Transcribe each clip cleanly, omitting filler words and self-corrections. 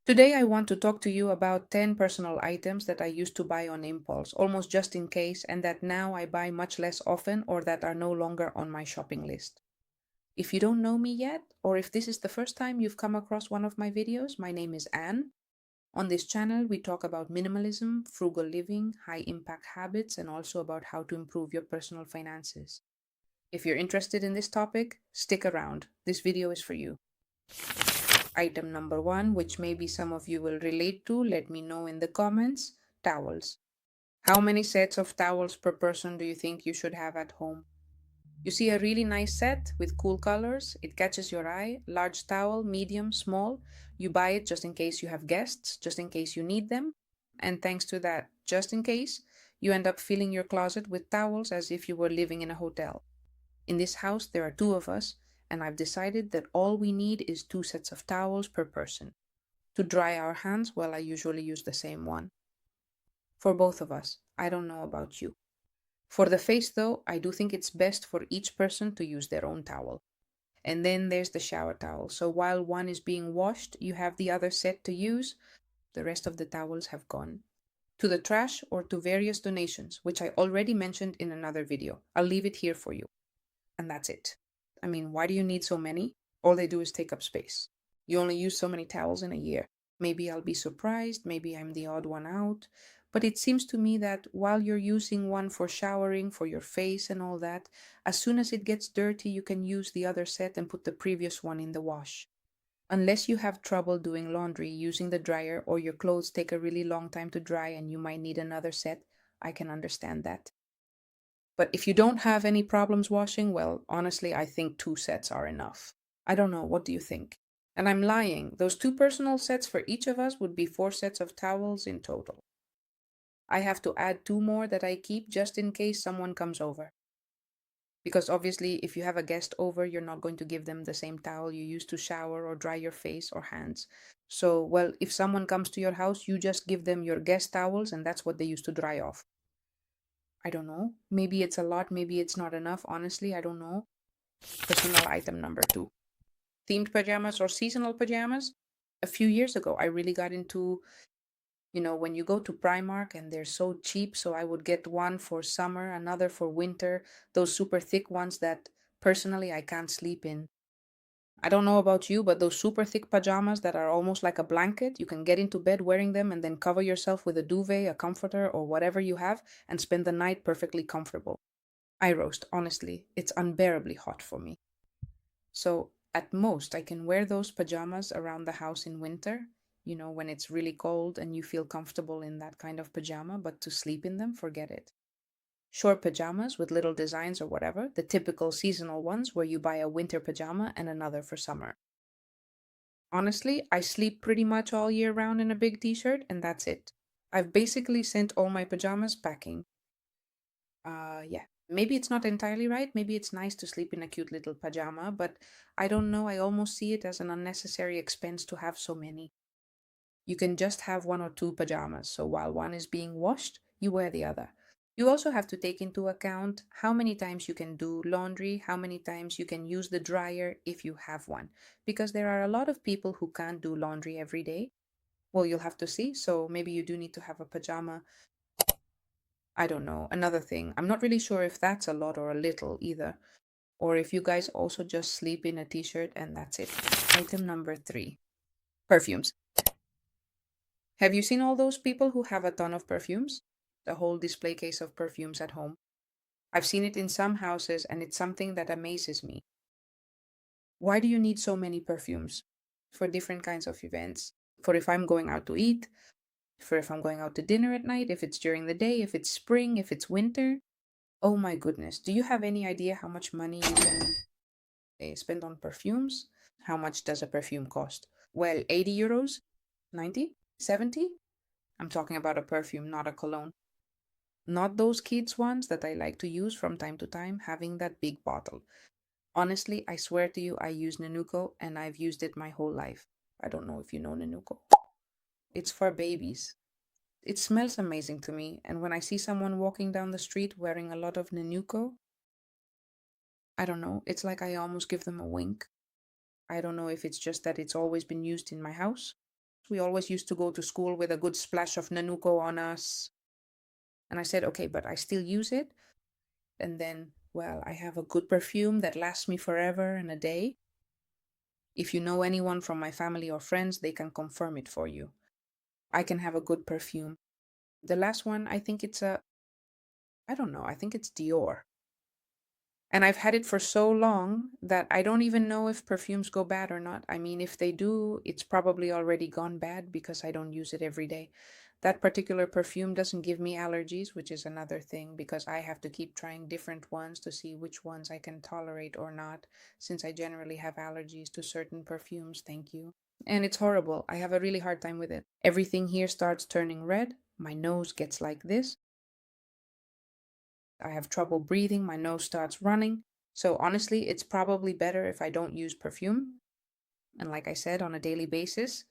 Today, I want to talk to you about 10 personal items that I used to buy on impulse, almost just in case, and that now I buy much less often or that are no longer on my shopping list. If you don't know me yet, or if this is the first time you've come across one of my videos, my name is Anne. On this channel, we talk about minimalism, frugal living, high impact habits, and also about how to improve your personal finances. If you're interested in this topic, stick around. This video is for you. Item number one, which maybe some of you will relate to, let me know in the comments, towels. How many sets of towels per person do you think you should have at home? You see a really nice set with cool colors, it catches your eye, large towel, medium, small. You buy it just in case you have guests, just in case you need them. And thanks to that, just in case, you end up filling your closet with towels as if you were living in a hotel. In this house, there are two of us, and I've decided that all we need is two sets of towels per person. To dry our hands, well, I usually use the same one. For both of us. I don't know about you. For the face, though, I do think it's best for each person to use their own towel. And then there's the shower towel. So while one is being washed, you have the other set to use. The rest of the towels have gone to the trash or to various donations, which I already mentioned in another video. I'll leave it here for you. And that's it. I mean, why do you need so many? All they do is take up space. You only use so many towels in a year. Maybe I'll be surprised, maybe I'm the odd one out. But it seems to me that while you're using one for showering, for your face, and all that, as soon as it gets dirty, you can use the other set and put the previous one in the wash. Unless you have trouble doing laundry using the dryer or your clothes take a really long time to dry and you might need another set, I can understand that. But if you don't have any problems washing, well, honestly, I think two sets are enough. I don't know, what do you think? And I'm lying. Those two personal sets for each of us would be four sets of towels in total. I have to add two more that I keep just in case someone comes over. Because obviously, if you have a guest over, you're not going to give them the same towel you use to shower or dry your face or hands. So, well, if someone comes to your house, you just give them your guest towels and that's what they use to dry off. I don't know. Maybe it's a lot, maybe it's not enough. Honestly, I don't know. Personal item number two, themed pajamas or seasonal pajamas. A few years ago, I really got into, when you go to Primark and they're so cheap. So I would get one for summer, another for winter, those super thick ones that personally I can't sleep in. I don't know about you, but those super thick pajamas that are almost like a blanket, you can get into bed wearing them and then cover yourself with a duvet, a comforter, or whatever you have and spend the night perfectly comfortable. I roast, honestly, it's unbearably hot for me. So, at most, I can wear those pajamas around the house in winter, when it's really cold and you feel comfortable in that kind of pajama, but to sleep in them, forget it. Short pajamas with little designs or whatever, the typical seasonal ones where you buy a winter pajama and another for summer. Honestly, I sleep pretty much all year round in a big t shirt, and that's it. I've basically sent all my pajamas packing. Yeah. Maybe it's not entirely right. Maybe it's nice to sleep in a cute little pajama, but I don't know. I almost see it as an unnecessary expense to have so many. You can just have one or two pajamas, so while one is being washed, you wear the other. You also have to take into account how many times you can do laundry, how many times you can use the dryer if you have one, because there are a lot of people who can't do laundry every day. Well, you'll have to see, so maybe you do need to have a pajama. I don't know. Another thing, I'm not really sure if that's a lot or a little either, or if you guys also just sleep in a t shirt and that's it. Item number three, perfumes. Have you seen all those people who have a ton of perfumes? The whole display case of perfumes at home. I've seen it in some houses and it's something that amazes me. Why do you need so many perfumes? For different kinds of events. For if I'm going out to eat, for if I'm going out to dinner at night, if it's during the day, if it's spring, if it's winter. Oh my goodness. Do you have any idea how much money you can spend on perfumes? How much does a perfume cost? Well, 80 euros? 90? 70? I'm talking about a perfume, not a cologne. Not those kids ones that I like to use from time to time, having that big bottle. Honestly, I swear to you, I use Nanuko and I've used it my whole life. I don't know if you know Nanuko. It's for babies. It smells amazing to me, and when I see someone walking down the street wearing a lot of Nanuko, I don't know, it's like I almost give them a wink. I don't know if it's just that it's always been used in my house, We always used to go to school with a good splash of Nanuko on us. And I said, okay, but I still use it. And then, well, I have a good perfume that lasts me forever and a day. If you know anyone from my family or friends, they can confirm it for you. I can have a good perfume. The last one, I think I don't know, I think it's Dior. And I've had it for so long that I don't even know if perfumes go bad or not. I mean, if they do, it's probably already gone bad because I don't use it every day. That particular perfume doesn't give me allergies, which is another thing because I have to keep trying different ones to see which ones I can tolerate or not, since I generally have allergies to certain perfumes. Thank you. And it's horrible. I have a really hard time with it. Everything here starts turning red. My nose gets like this. I have trouble breathing, my nose starts running. So honestly, it's probably better if I don't use perfume. And like I said, on a daily basis,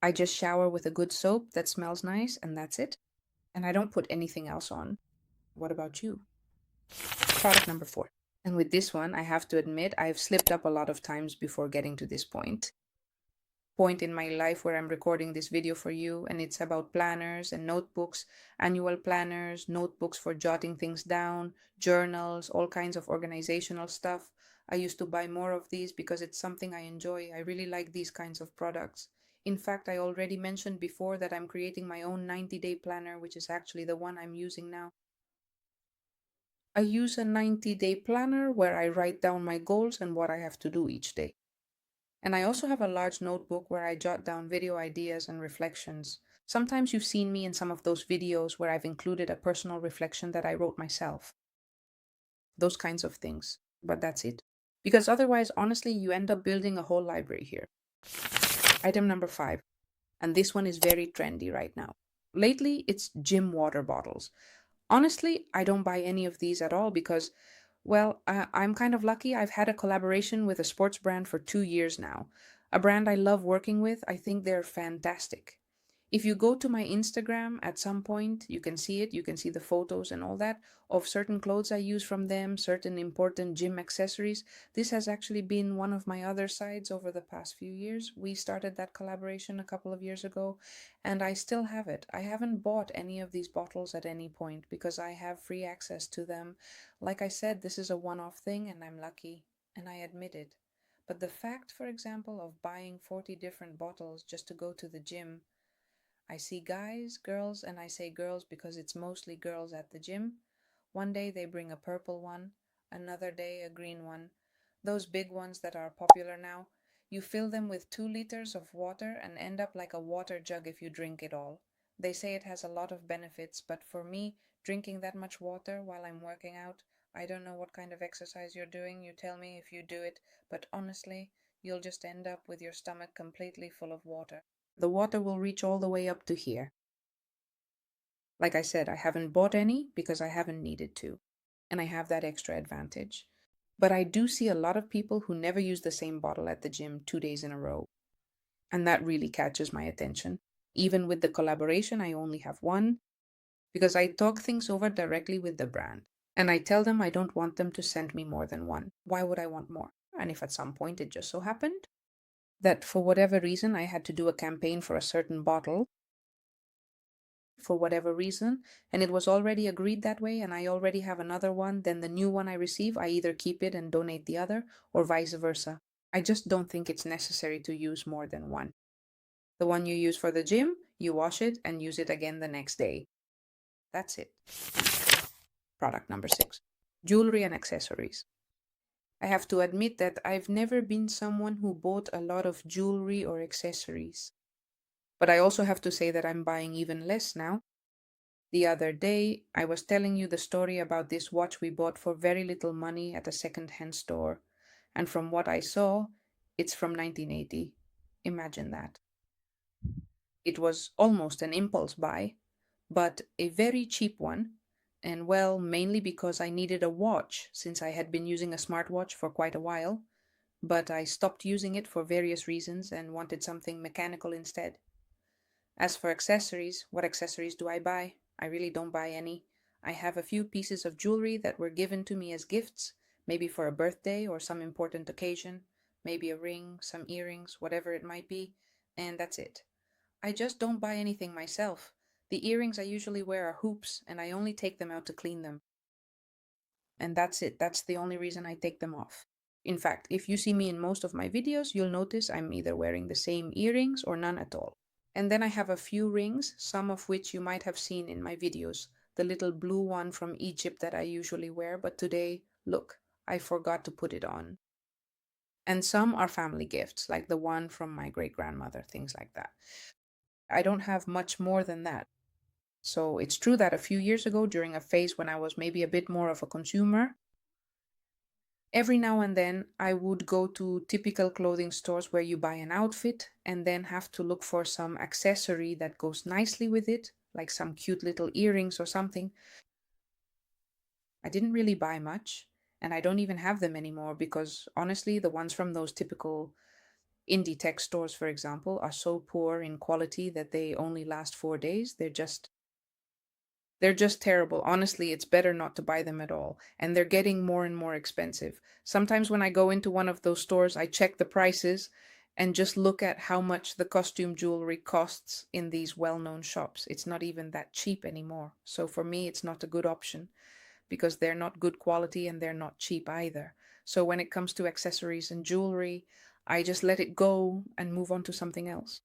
I just shower with a good soap that smells nice, and that's it. And I don't put anything else on. What about you? Product number 4. And with this one, I have to admit, I've slipped up a lot of times before getting to this point in my life where I'm recording this video for you, and it's about planners and notebooks, annual planners, notebooks for jotting things down, journals, all kinds of organizational stuff. I used to buy more of these because it's something I enjoy. I really like these kinds of products. In fact, I already mentioned before that I'm creating my own 90-day planner, which is actually the one I'm using now. I use a 90-day planner where I write down my goals and what I have to do each day. And I also have a large notebook where I jot down video ideas and reflections. Sometimes you've seen me in some of those videos where I've included a personal reflection that I wrote myself. Those kinds of things. But that's it. Because otherwise, honestly, you end up building a whole library here. Item number 5. And this one is very trendy right now. Lately, it's gym water bottles. Honestly, I don't buy any of these at all because, well, I'm kind of lucky. I've had a collaboration with a sports brand for 2 years now. A brand I love working with. I think they're fantastic. If you go to my Instagram at some point, you can see it. You can see the photos and all that of certain clothes I use from them, certain important gym accessories. This has actually been one of my other sides over the past few years. We started that collaboration a couple of years ago, and I still have it. I haven't bought any of these bottles at any point because I have free access to them. Like I said, this is a one-off thing, and I'm lucky, and I admit it. But the fact, for example, of buying 40 different bottles just to go to the gym, I see guys, girls, and I say girls because it's mostly girls at the gym. One day they bring a purple one, another day a green one. Those big ones that are popular now, you fill them with 2 liters of water and end up like a water jug if you drink it all. They say it has a lot of benefits, but for me, drinking that much water while I'm working out, I don't know what kind of exercise you're doing, you tell me if you do it, but honestly, you'll just end up with your stomach completely full of water. The water will reach all the way up to here. Like I said, I haven't bought any because I haven't needed to, and I have that extra advantage. But I do see a lot of people who never use the same bottle at the gym 2 days in a row, and that really catches my attention. Even with the collaboration, I only have one because I talk things over directly with the brand. And I tell them I don't want them to send me more than one. Why would I want more? And if at some point it just so happened that for whatever reason I had to do a campaign for a certain bottle, for whatever reason, and it was already agreed that way, and I already have another one, then the new one I receive, I either keep it and donate the other, or vice versa. I just don't think it's necessary to use more than one. The one you use for the gym, you wash it and use it again the next day. That's it. Product number 6. Jewelry and accessories. I have to admit that I've never been someone who bought a lot of jewelry or accessories. But I also have to say that I'm buying even less now. The other day, I was telling you the story about this watch we bought for very little money at a second-hand store. And from what I saw, it's from 1980. Imagine that. It was almost an impulse buy, but a very cheap one. And well, mainly because I needed a watch since I had been using a smartwatch for quite a while. But I stopped using it for various reasons and wanted something mechanical instead. As for accessories, what accessories do I buy? I really don't buy any. I have a few pieces of jewelry that were given to me as gifts, maybe for a birthday or some important occasion, maybe a ring, some earrings, whatever it might be, and that's it. I just don't buy anything myself. The earrings I usually wear are hoops, and I only take them out to clean them. And that's it. That's the only reason I take them off. In fact, if you see me in most of my videos, you'll notice I'm either wearing the same earrings or none at all. And then I have a few rings, some of which you might have seen in my videos. The little blue one from Egypt that I usually wear, but today, look, I forgot to put it on. And some are family gifts, like the one from my great grandmother, things like that. I don't have much more than that. So it's true that a few years ago, during a phase when I was maybe a bit more of a consumer, every now and then I would go to typical clothing stores where you buy an outfit and then have to look for some accessory that goes nicely with it, like some cute little earrings or something. I didn't really buy much, and I don't even have them anymore because honestly, the ones from those typical indie tech stores, for example, are so poor in quality that they only last 4 days. They're just terrible. Honestly, it's better not to buy them at all. And they're getting more and more expensive. Sometimes when I go into one of those stores, I check the prices and just look at how much the costume jewelry costs in these well-known shops. It's not even that cheap anymore. So for me, it's not a good option because they're not good quality and they're not cheap either. So when it comes to accessories and jewelry, I just let it go and move on to something else.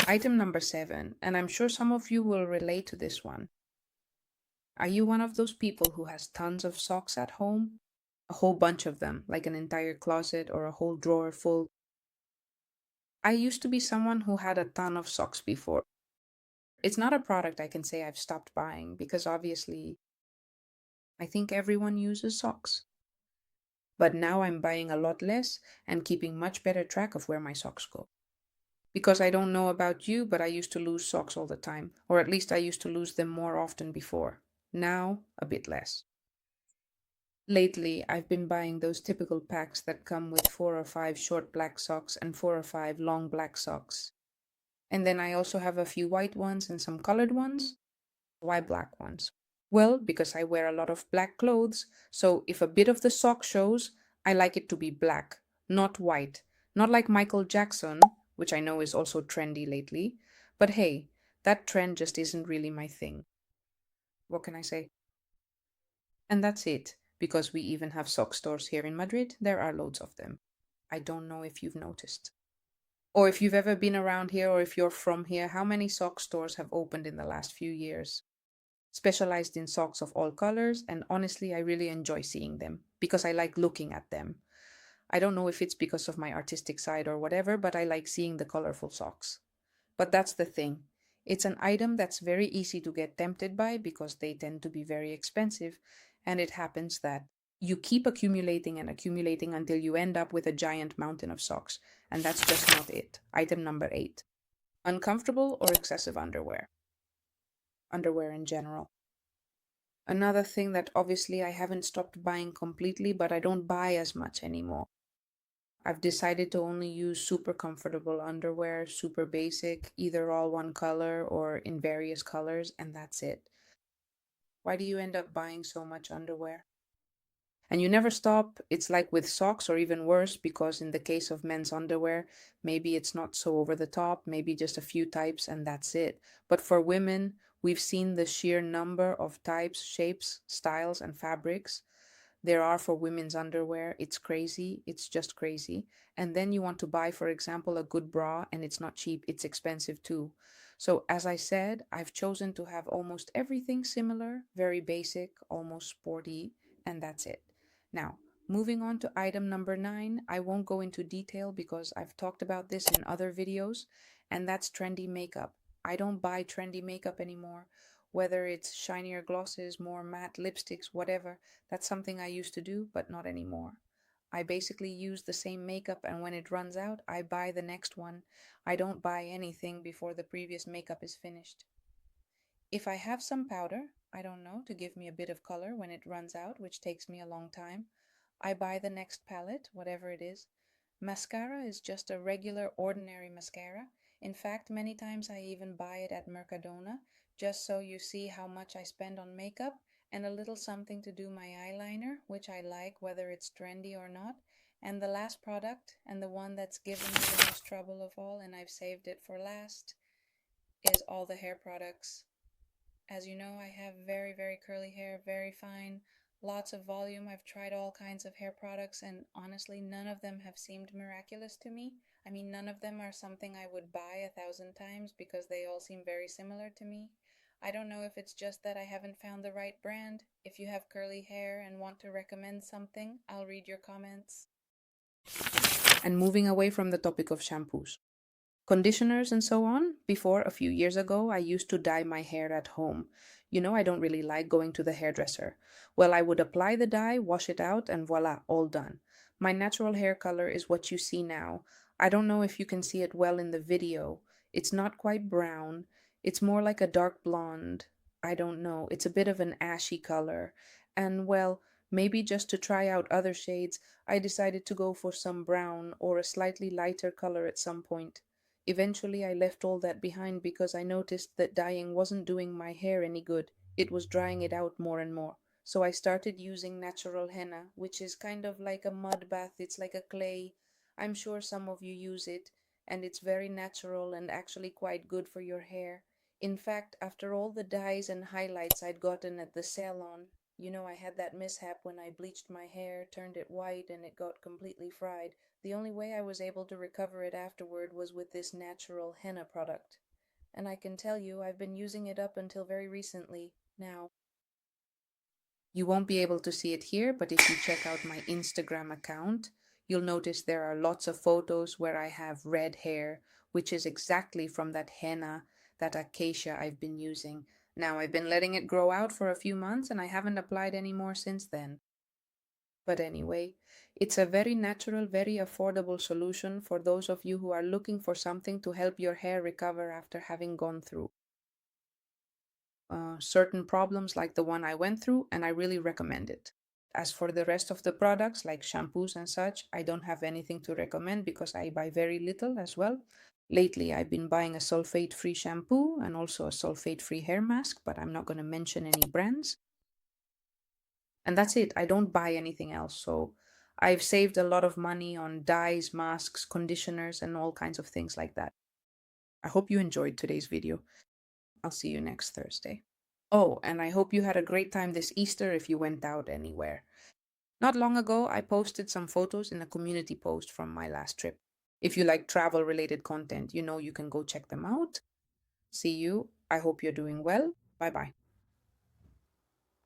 Item number 7, and I'm sure some of you will relate to this one. Are you one of those people who has tons of socks at home? A whole bunch of them, like an entire closet or a whole drawer full. I used to be someone who had a ton of socks before. It's not a product I can say I've stopped buying because obviously I think everyone uses socks. But now I'm buying a lot less and keeping much better track of where my socks go. Because I don't know about you, but I used to lose socks all the time, or at least I used to lose them more often before. Now, a bit less. Lately, I've been buying those typical packs that come with 4 or 5 short black socks and 4 or 5 long black socks. And then I also have a few white ones and some colored ones. Why black ones? Well, because I wear a lot of black clothes, so if a bit of the sock shows, I like it to be black, not white. Not like Michael Jackson, which I know is also trendy lately. But hey, that trend just isn't really my thing. What can I say? And that's it, because we even have sock stores here in Madrid. There are loads of them. I don't know if you've noticed. Or if you've ever been around here, or if you're from here, how many sock stores have opened in the last few years? Specialized in socks of all colors, and honestly, I really enjoy seeing them because I like looking at them. I don't know if it's because of my artistic side or whatever, but I like seeing the colorful socks. But that's the thing. It's an item that's very easy to get tempted by because they tend to be very expensive, and it happens that you keep accumulating and accumulating until you end up with a giant mountain of socks, and that's just not it. Item number 8. Uncomfortable or excessive underwear. Underwear in general. Another thing that obviously I haven't stopped buying completely, but I don't buy as much anymore. I've decided to only use super comfortable underwear, super basic, either all one color or in various colors, and that's it. Why do you end up buying so much underwear? And you never stop. It's like with socks, or even worse, because in the case of men's underwear, maybe it's not so over the top, maybe just a few types, and that's it. But for women, we've seen the sheer number of types, shapes, styles, and fabrics there are for women's underwear. It's crazy. It's just crazy. And then you want to buy, for example, a good bra, and it's not cheap, it's expensive too. So, as I said, I've chosen to have almost everything similar, very basic, almost sporty, and that's it. Now, moving on to item number 9, I won't go into detail because I've talked about this in other videos, and that's trendy makeup. I don't buy trendy makeup anymore, whether it's shinier glosses, more matte lipsticks, whatever. That's something I used to do, but not anymore. I basically use the same makeup, and when it runs out, I buy the next one. I don't buy anything before the previous makeup is finished. If I have some powder, I don't know, to give me a bit of color when it runs out, which takes me a long time, I buy the next palette, whatever it is. Mascara is just a regular, ordinary mascara. In fact, many times I even buy it at Mercadona, just so you see how much I spend on makeup, and a little something to do my eyeliner, which I like whether it's trendy or not. And the last product, and the one that's given me the most trouble of all, and I've saved it for last, all the hair products. As you know, I have very, very curly hair, very fine, lots of volume. I've tried all kinds of hair products, and honestly, none of them have seemed miraculous to me. I mean, none of them are something I would buy 1,000 times because they all seem very similar to me. I don't know if it's just that I haven't found the right brand. If you have curly hair and want to recommend something, I'll read your comments. And moving away from the topic of shampoos, conditioners and so on. Before, a few years ago, I used to dye my hair at home. I don't really like going to the hairdresser. Well, I would apply the dye, wash it out, and voila, all done. My natural hair color is what you see now. I don't know if you can see it well in the video. It's not quite brown, it's more like a dark blonde. I don't know, it's a bit of an ashy color. And well, maybe just to try out other shades, I decided to go for some brown or a slightly lighter color at some point. Eventually, I left all that behind because I noticed that dyeing wasn't doing my hair any good. It was drying it out more and more. So I started using natural henna, which is kind of like a mud bath. It's like a clay. I'm sure some of you use it, and it's very natural and actually quite good for your hair. In fact, after all the dyes and highlights I'd gotten at the salon, I had that mishap when I bleached my hair, turned it white, and it got completely fried. The only way I was able to recover it afterward was with this natural henna product. And I can tell you, I've been using it up until very recently. Now, you won't be able to see it here, but if you check out my Instagram account, you'll notice there are lots of photos where I have red hair, which is exactly from that henna, that acacia I've been using. Now, I've been letting it grow out for a few months and I haven't applied any more since then. But anyway, it's a very natural, very affordable solution for those of you who are looking for something to help your hair recover after having gone through certain problems like the one I went through, and I really recommend it. As for the rest of the products like shampoos and such, I don't have anything to recommend because I buy very little as well. Lately, I've been buying a sulfate free shampoo and also a sulfate free hair mask, but I'm not going to mention any brands. And that's it. I don't buy anything else. So I've saved a lot of money on dyes, masks, conditioners, and all kinds of things like that. I hope you enjoyed today's video. I'll see you next Thursday. Oh, and I hope you had a great time this Easter if you went out anywhere. Not long ago, I posted some photos in a community post from my last trip. If you like travel related content, you can go check them out. See you. I hope you're doing well. Bye bye.